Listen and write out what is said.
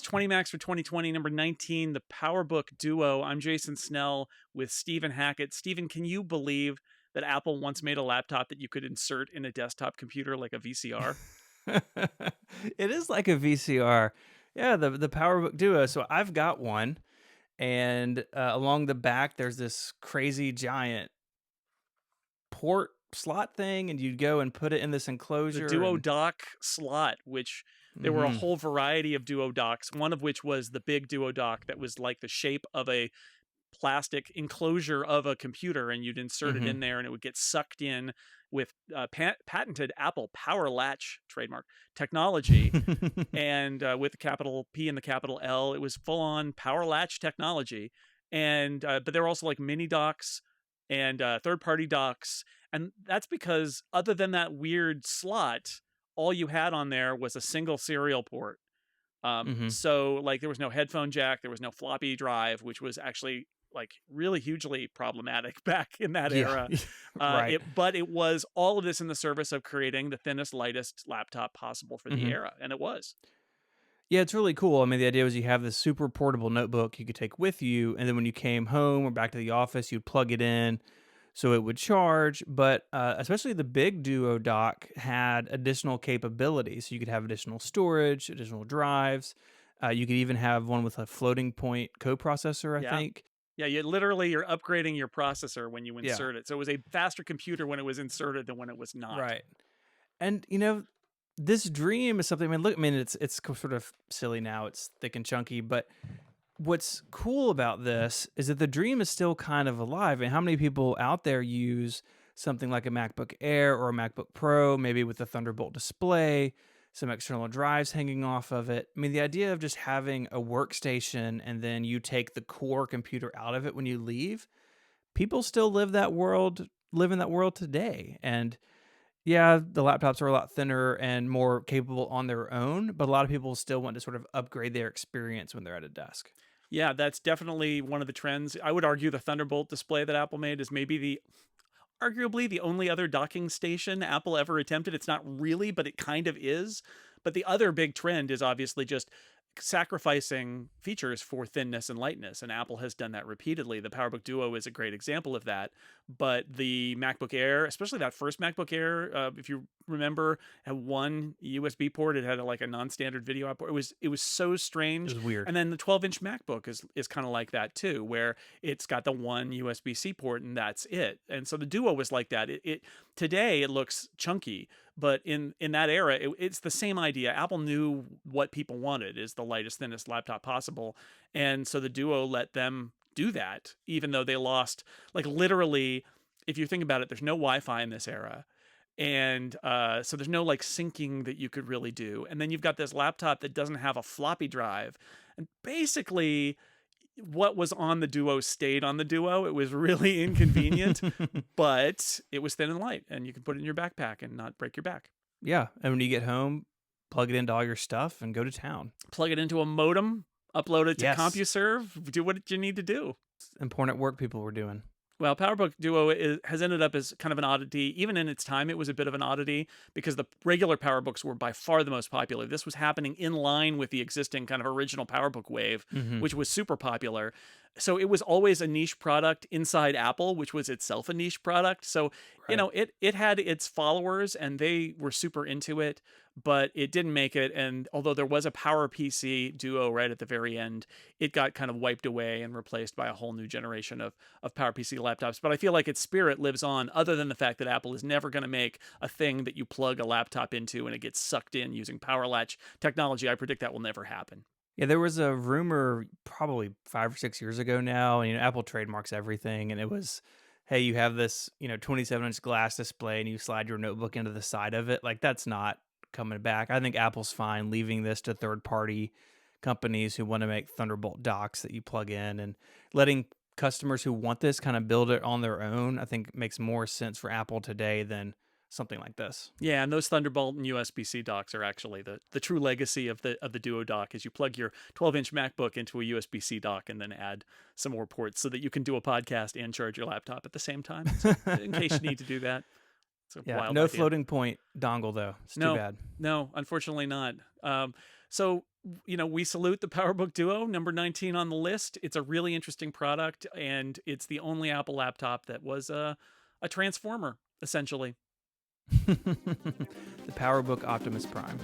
20 Macs for 2020, number 19, the PowerBook Duo. I'm Jason Snell with Stephen Hackett. Stephen, can you believe that Apple once made a laptop that you could insert in a desktop computer like a VCR? It is like a VCR. Yeah, the PowerBook Duo. So I've got one, and along the back there's this crazy giant port slot thing, and you'd go and put it in this The enclosure. Duo And dock slot, which there were a whole variety of Duo docks, one of which was the big Duo dock that was like the shape of a plastic enclosure of a computer, and you'd insert it in there and it would get sucked in with patented Apple power latch trademark technology. And with the capital P and the capital L, it was full on power latch technology. And but there were also like mini docks and third party docks. And that's because other than that weird slot, all you had on there was a single serial port. So like there was no headphone jack, there was no floppy drive, which was actually like really hugely problematic back in that Yeah, era. right. But it was all of this in the service of creating the thinnest, lightest laptop possible for the hmm era, and it was. Yeah, it's really cool. I mean, the idea was you have this super portable notebook you could take with you, and then when you came home or back to the office, you'd plug it in so it would charge. But especially the big Duo dock had additional capabilities. So you could have additional storage, additional drives. You could even have one with a floating point coprocessor, I Yeah. think. Yeah, you're upgrading your processor when you Yeah, insert it. So it was a faster computer when it was inserted than when it was not. right. And this dream is something. I mean, look. I mean, it's sort of silly now. It's thick and chunky, but what's cool about this is that the dream is still kind of alive. And how many people out there use something like a MacBook Air or a MacBook Pro, maybe with a Thunderbolt display, some external drives hanging off of it? I mean, the idea of just having a workstation and then you take the core computer out of it when you leave, people still live in that world today. And yeah, the laptops are a lot thinner and more capable on their own, but a lot of people still want to sort of upgrade their experience when they're at a desk. Yeah, that's definitely one of the trends. I would argue the Thunderbolt display that Apple made is maybe the arguably the only other docking station Apple ever attempted. It's not really, but it kind of is. But the other big trend is obviously just sacrificing features for thinness and lightness, and Apple has done that repeatedly. The PowerBook Duo is a great example of that, but the MacBook Air, especially that first MacBook Air, if you remember, had one USB port. It had like a non-standard video output. It was so It strange. was weird. And then the 12-inch MacBook is kind of like that too, where it's got the one USB-C port and that's it. And so the Duo was like that. It today it looks chunky, but in that era, it's the same idea. Apple knew what people wanted, is the lightest, thinnest laptop possible, and so the Duo let them do that, even though they lost, like, literally, if you think about it, there's no Wi-Fi in this era, and so there's no like syncing that you could really do. And then you've got this laptop that doesn't have a floppy drive, and basically what was on the Duo stayed on the Duo. It was really inconvenient, but it was thin and light, and you could put it in your backpack and not break your back. Yeah, and when you get home, plug it into all your stuff and go to town. Plug it into a modem, upload it to Yes, CompuServe, do what you need to do. important work people were doing. Well, PowerBook Duo has ended up as kind of an oddity. Even in its time, it was a bit of an oddity because the regular PowerBooks were by far the most popular. This was happening in line with the existing kind of original PowerBook wave, hmm which was super popular. So it was always a niche product inside Apple, which was itself a niche product. So, Right. it had its followers and they were super into it, but it didn't make it. And although there was a PowerPC Duo right at the very end, it got kind of wiped away and replaced by a whole new generation of PowerPC laptops. But I feel like its spirit lives on, other than the fact that Apple is never going to make a thing that you plug a laptop into and it gets sucked in using power latch technology. I predict that will never happen. Yeah, there was a rumor probably 5 or 6 years ago now, and Apple trademarks everything, and it was, hey, you have this 27-inch glass display, and you slide your notebook into the side of it. Like, that's not coming back. I think Apple's fine leaving this to third-party companies who want to make Thunderbolt docks that you plug in, and letting customers who want this kind of build it on their own. I think makes more sense for Apple today than something like this. Yeah, and those Thunderbolt and USB-C docks are actually the true legacy of the Duo dock. Is you plug your 12-inch MacBook into a USB-C dock and then add some more ports so that you can do a podcast and charge your laptop at the same time, in case you need to do that. It's a Yeah, wild no idea. floating point dongle though. It's too bad. No, unfortunately not. So, we salute the PowerBook Duo, number 19 on the list. It's a really interesting product, and it's the only Apple laptop that was a transformer, essentially. The PowerBook Optimus Prime.